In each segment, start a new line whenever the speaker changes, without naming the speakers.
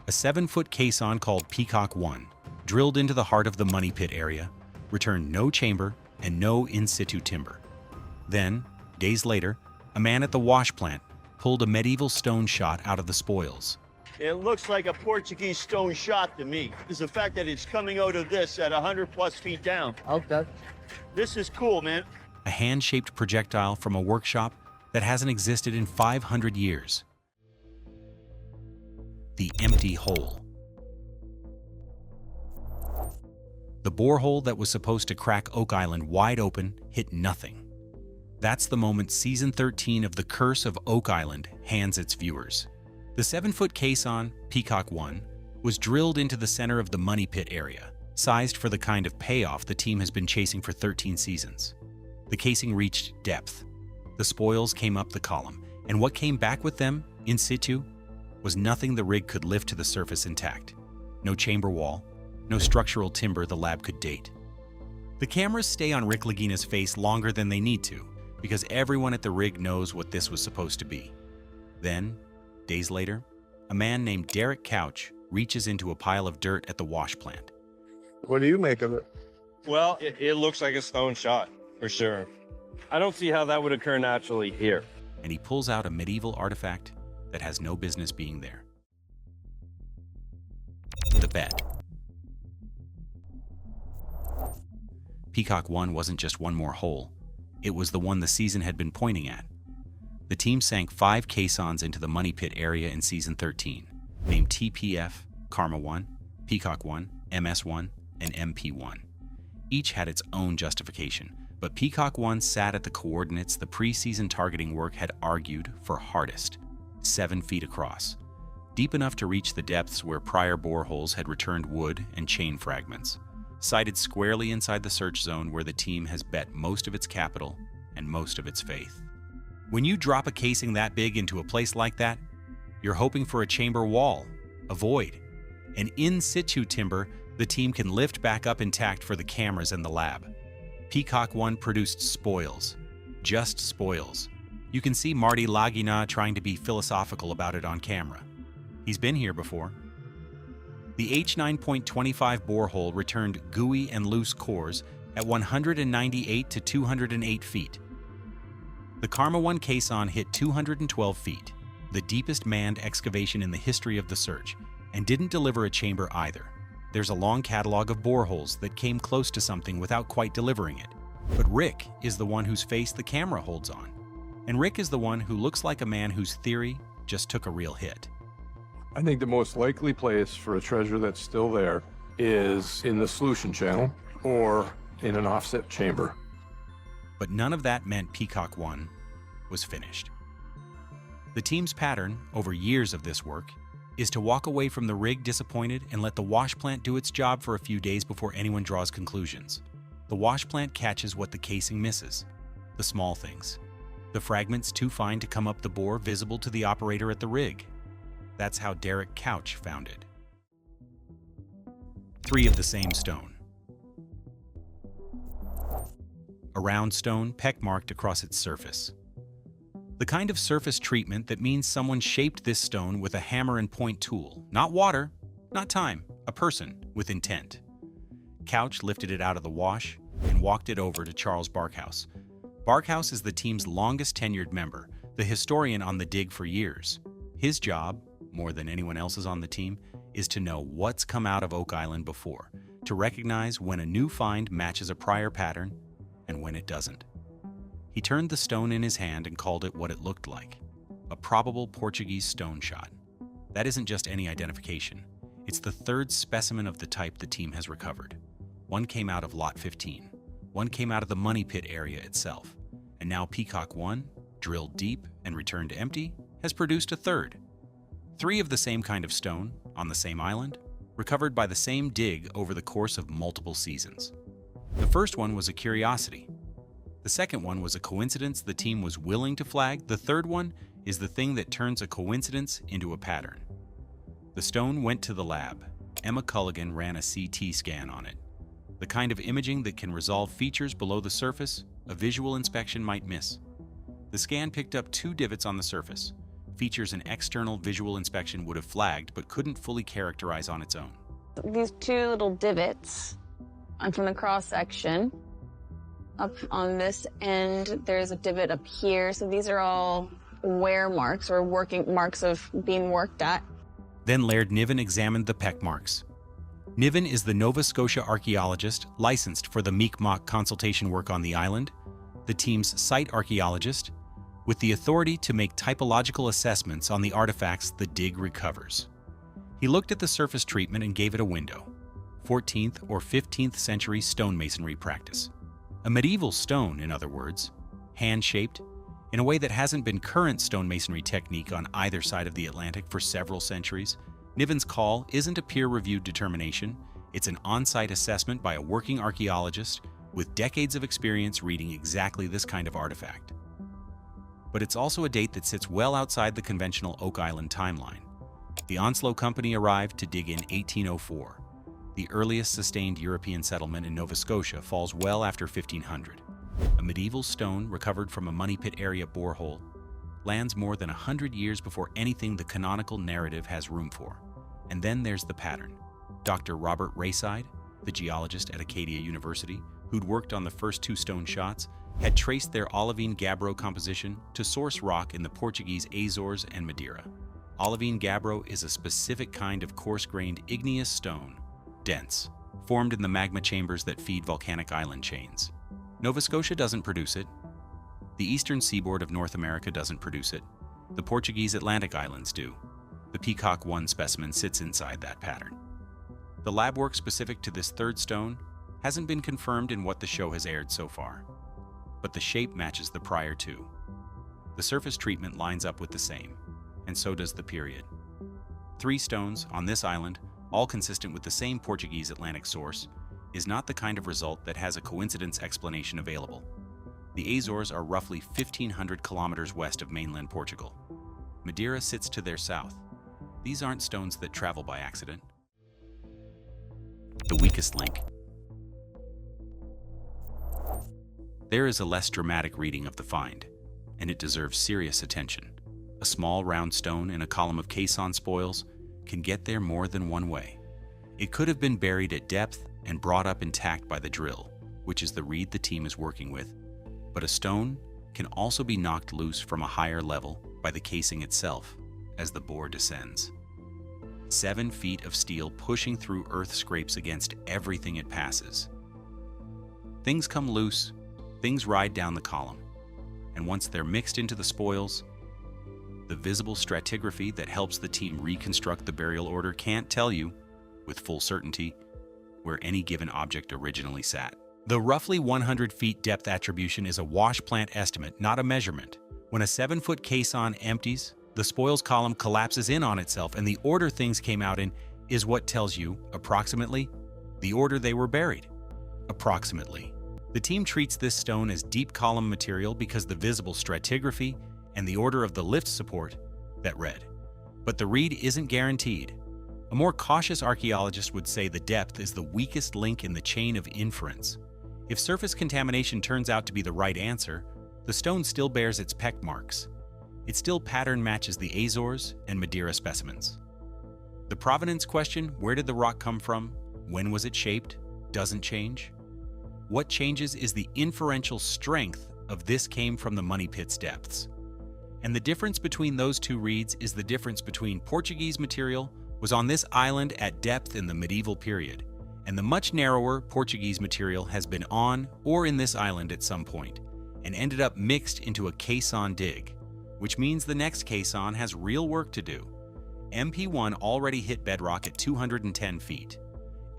A 7-foot caisson called Peacock-One, drilled into the heart of the money pit area, returned no chamber and no in-situ timber. Then, days later, a man at the wash plant pulled a medieval stone shot out of the spoils.
It looks like a Portuguese stone shot to me. Is the fact that it's coming out of this at 100+ feet down.
Okay.
This is cool, man.
A hand-shaped projectile from a workshop that hasn't existed in 500 years. The empty hole. The borehole that was supposed to crack Oak Island wide open hit nothing. That's the moment Season 13 of The Curse of Oak Island hands its viewers. The 7-foot caisson, Peacock-One, was drilled into the center of the money pit area, sized for the kind of payoff the team has been chasing for 13 seasons. The casing reached depth. The spoils came up the column, and what came back with them, in situ, was nothing the rig could lift to the surface intact. No chamber wall, no structural timber the lab could date. The cameras stay on Rick Lagina's face longer than they need to, because everyone at the rig knows what this was supposed to be. Then, days later, a man named Derek Couch reaches into a pile of dirt at the wash plant.
What do you make of it?
Well, it looks like a stone shot, for sure. I don't see how that would occur naturally here.
And he pulls out a medieval artifact that has no business being there. The bed. Peacock-One wasn't just one more hole. It was the one the season had been pointing at. The team sank 5 caissons into the money pit area in Season 13, named TPF, Karma-One, Peacock-One, MS-One, and MP-One. Each had its own justification, but Peacock-One sat at the coordinates the pre-season targeting work had argued for hardest, 7 feet across, deep enough to reach the depths where prior boreholes had returned wood and chain fragments, sited squarely inside the search zone where the team has bet most of its capital and most of its faith. When you drop a casing that big into a place like that, you're hoping for a chamber wall, a void, an in-situ timber the team can lift back up intact for the cameras and the lab. Peacock-One produced spoils, just spoils. You can see Marty Lagina trying to be philosophical about it on camera. He's been here before. The H9.25 borehole returned gooey and loose cores at 198 to 208 feet. The Karma-One caisson hit 212 feet, the deepest manned excavation in the history of the search, and didn't deliver a chamber either. There's a long catalog of boreholes that came close to something without quite delivering it. But Rick is the one whose face the camera holds on. And Rick is the one who looks like a man whose theory just took a real hit.
I think the most likely place for a treasure that's still there is in the solution channel or in an offset chamber.
But none of that meant Peacock-One was finished. The team's pattern, over years of this work, is to walk away from the rig disappointed and let the wash plant do its job for a few days before anyone draws conclusions. The wash plant catches what the casing misses, the small things. The fragments too fine to come up the bore visible to the operator at the rig. That's how Derek Couch found it. 3 of the same stone. A round stone peck-marked across its surface. The kind of surface treatment that means someone shaped this stone with a hammer and point tool. Not water, not time, a person with intent. Couch lifted it out of the wash and walked it over to Charles Barkhouse. Barkhouse is the team's longest tenured member, the historian on the dig for years. His job, more than anyone else's on the team, is to know what's come out of Oak Island before, to recognize when a new find matches a prior pattern and when it doesn't. He turned the stone in his hand and called it what it looked like, a probable Portuguese stone shot. That isn't just any identification. It's the 3rd specimen of the type the team has recovered. One came out of Lot 15. One came out of the money pit area itself. And now Peacock-One, drilled deep and returned empty, has produced a 3rd. 3 of the same kind of stone, on the same island, recovered by the same dig over the course of multiple seasons. The first one was a curiosity. The second one was a coincidence the team was willing to flag. The third one is the thing that turns a coincidence into a pattern. The stone went to the lab. Emma Culligan ran a CT scan on it. The kind of imaging that can resolve features below the surface a visual inspection might miss. The scan picked up 2 divots on the surface, features an external visual inspection would have flagged but couldn't fully characterize on its own.
These two little divots from the cross section. Up on this end, there's a divot up here. So these are all wear marks or working marks of being worked at.
Then Laird Niven examined the peck marks. Niven is the Nova Scotia archaeologist licensed for the Mi'kmaq consultation work on the island, the team's site archaeologist, with the authority to make typological assessments on the artifacts the dig recovers. He looked at the surface treatment and gave it a window: 14th or 15th century stonemasonry practice. A medieval stone, in other words, hand-shaped, in a way that hasn't been current stonemasonry technique on either side of the Atlantic for several centuries. Niven's call isn't a peer-reviewed determination, it's an on-site assessment by a working archaeologist with decades of experience reading exactly this kind of artifact. But it's also a date that sits well outside the conventional Oak Island timeline. The Onslow Company arrived to dig in 1804. The earliest sustained European settlement in Nova Scotia falls well after 1500. A medieval stone recovered from a money pit area borehole lands more than 100 years before anything the canonical narrative has room for. And then there's the pattern. Dr. Robert Rayside, the geologist at Acadia University, who'd worked on the first two stone shots, had traced their olivine gabbro composition to source rock in the Portuguese Azores and Madeira. Olivine gabbro is a specific kind of coarse-grained igneous stone, dense, formed in the magma chambers that feed volcanic island chains. Nova Scotia doesn't produce it. The eastern seaboard of North America doesn't produce it. The Portuguese Atlantic islands do. The Peacock-One specimen sits inside that pattern. The lab work specific to this third stone hasn't been confirmed in what the show has aired so far, but the shape matches the prior two. The surface treatment lines up with the same, and so does the period. 3 stones on this island, all consistent with the same Portuguese Atlantic source, is not the kind of result that has a coincidence explanation available. The Azores are roughly 1,500 kilometers west of mainland Portugal. Madeira sits to their south. These aren't stones that travel by accident. The weakest link. There is a less dramatic reading of the find, and it deserves serious attention. A small round stone in a column of caisson spoils can get there more than one way. It could have been buried at depth and brought up intact by the drill, which is the reed the team is working with, but a stone can also be knocked loose from a higher level by the casing itself as the bore descends. 7 feet of steel pushing through earth scrapes against everything it passes. Things come loose, things ride down the column, and once they're mixed into the spoils, the visible stratigraphy that helps the team reconstruct the burial order can't tell you, with full certainty, where any given object originally sat. The roughly 100 feet depth attribution is a wash plant estimate, not a measurement. When a 7-foot caisson empties, the spoils column collapses in on itself, and the order things came out in is what tells you, approximately, the order they were buried. Approximately. The team treats this stone as deep column material because the visible stratigraphy and the order of the lift support that read. But the read isn't guaranteed. A more cautious archaeologist would say the depth is the weakest link in the chain of inference. If surface contamination turns out to be the right answer, the stone still bears its peck marks. It still pattern matches the Azores and Madeira specimens. The provenance question, where did the rock come from, when was it shaped, doesn't change. What changes is the inferential strength of this came from the money pit's depths. And the difference between those two reads is the difference between Portuguese material was on this island at depth in the medieval period, and the much narrower Portuguese material has been on or in this island at some point, and ended up mixed into a caisson dig, which means the next caisson has real work to do. MP1 already hit bedrock at 210 feet.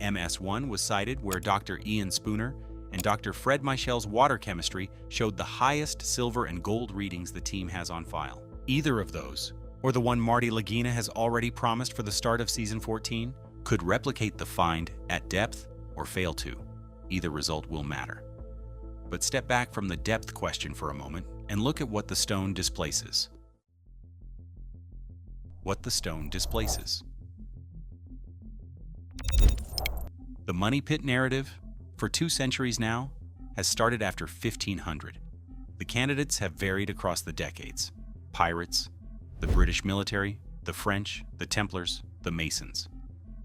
MS1 was sited where Dr. Ian Spooner and Dr. Fred Michel's water chemistry showed the highest silver and gold readings the team has on file. Either of those, or the one Marty Lagina has already promised for the start of Season 14, could replicate the find at depth or fail to. Either result will matter. But step back from the depth question for a moment and look at what the stone displaces. What the stone displaces. The money pit narrative, for 2 centuries now, has started after 1500. The candidates have varied across the decades. Pirates, The British military, the French, the Templars, the Masons.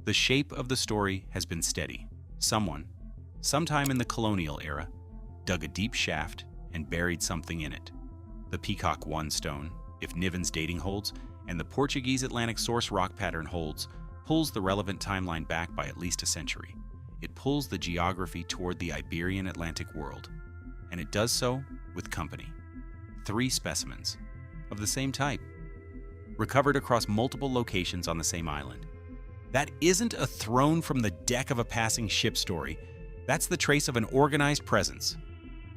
The shape of the story has been steady. Someone, sometime in the colonial era, dug a deep shaft and buried something in it. The Peacock-One stone, if Niven's dating holds, and the Portuguese Atlantic source rock pattern holds, pulls the relevant timeline back by at least a century. It pulls the geography toward the Iberian Atlantic world, and it does so with company. 3 specimens of the same type, recovered across multiple locations on the same island. That isn't a thrown from the deck of a passing ship story. That's the trace of an organized presence.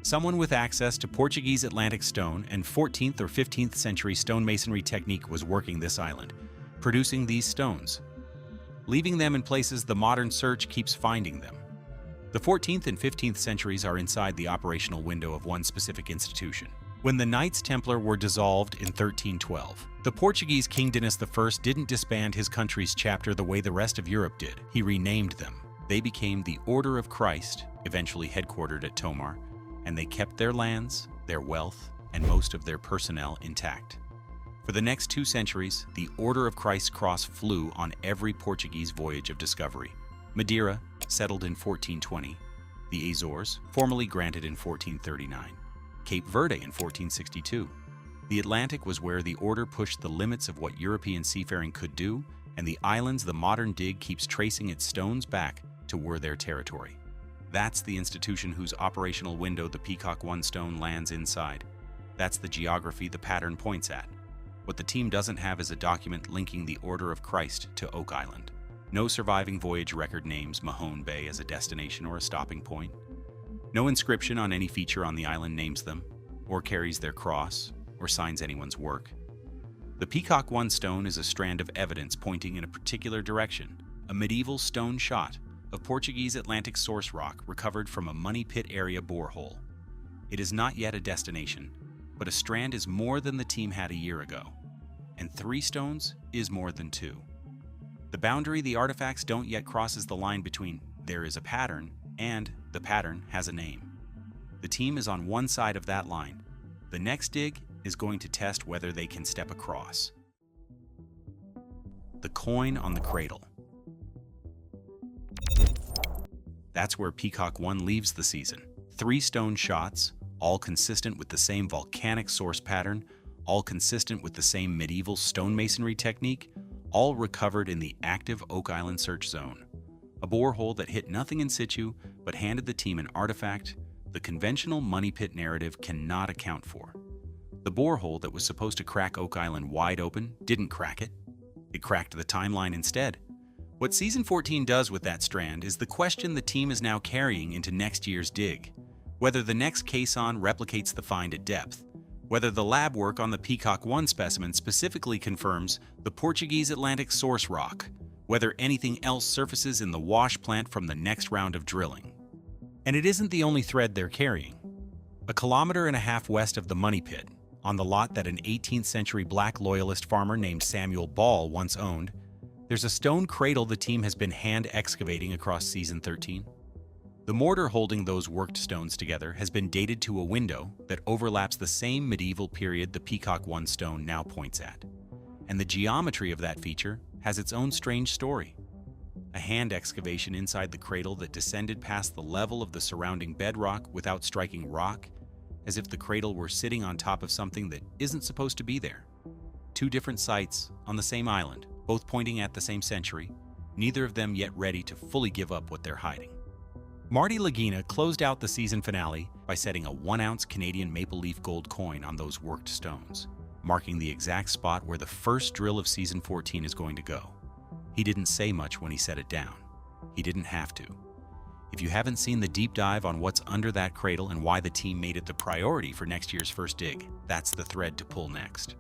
Someone with access to Portuguese Atlantic stone and 14th or 15th century stonemasonry technique was working this island, producing these stones, leaving them in places the modern search keeps finding them. The 14th and 15th centuries are inside the operational window of one specific institution. When the Knights Templar were dissolved in 1312, the Portuguese King Dinas I didn't disband his country's chapter the way the rest of Europe did. He renamed them. They became the Order of Christ, eventually headquartered at Tomar, and they kept their lands, their wealth, and most of their personnel intact. For the next 2 centuries, the Order of Christ's cross flew on every Portuguese voyage of discovery. Madeira, settled in 1420, the Azores, formally granted in 1439, Cape Verde in 1462. The Atlantic was where the Order pushed the limits of what European seafaring could do, and the islands the modern dig keeps tracing its stones back to were their territory. That's the institution whose operational window the Peacock-One stone lands inside. That's the geography the pattern points at. What the team doesn't have is a document linking the Order of Christ to Oak Island. No surviving voyage record names Mahone Bay as a destination or a stopping point. No inscription on any feature on the island names them, or carries their cross, or signs anyone's work. The Peacock-One stone is a strand of evidence pointing in a particular direction, a medieval stone shot of Portuguese Atlantic source rock recovered from a money pit area borehole. It is not yet a destination, but a strand is more than the team had a year ago, and 3 stones is more than 2. The boundary the artifacts don't yet cross is the line between there is a pattern and the pattern has a name. The team is on one side of that line. The next dig is going to test whether they can step across. The coin on the cradle. That's where Peacock-One leaves the season. 3 stone shots, all consistent with the same volcanic source pattern, all consistent with the same medieval stonemasonry technique, all recovered in the active Oak Island search zone. A borehole that hit nothing in situ, but handed the team an artifact the conventional money pit narrative cannot account for. The borehole that was supposed to crack Oak Island wide open didn't crack it. It cracked the timeline instead. What Season 14 does with that strand is the question the team is now carrying into next year's dig. Whether the next caisson replicates the find at depth, whether the lab work on the Peacock-One specimen specifically confirms the Portuguese Atlantic source rock, whether anything else surfaces in the wash plant from the next round of drilling. And it isn't the only thread they're carrying. 1.5 kilometers west of the money pit, on the lot that an 18th century black loyalist farmer named Samuel Ball once owned, there's a stone cradle the team has been hand excavating across Season 13. The mortar holding those worked stones together has been dated to a window that overlaps the same medieval period the Peacock-One stone now points at. And the geometry of that feature has its own strange story. A hand excavation inside the cradle that descended past the level of the surrounding bedrock without striking rock, as if the cradle were sitting on top of something that isn't supposed to be there. 2 different sites on the same island, both pointing at the same century, neither of them yet ready to fully give up what they're hiding. Marty Lagina closed out the season finale by setting a 1-ounce Canadian maple leaf gold coin on those worked stones, marking the exact spot where the first drill of Season 14 is going to go. He didn't say much when he set it down. He didn't have to. If you haven't seen the deep dive on what's under that cradle and why the team made it the priority for next year's first dig, that's the thread to pull next.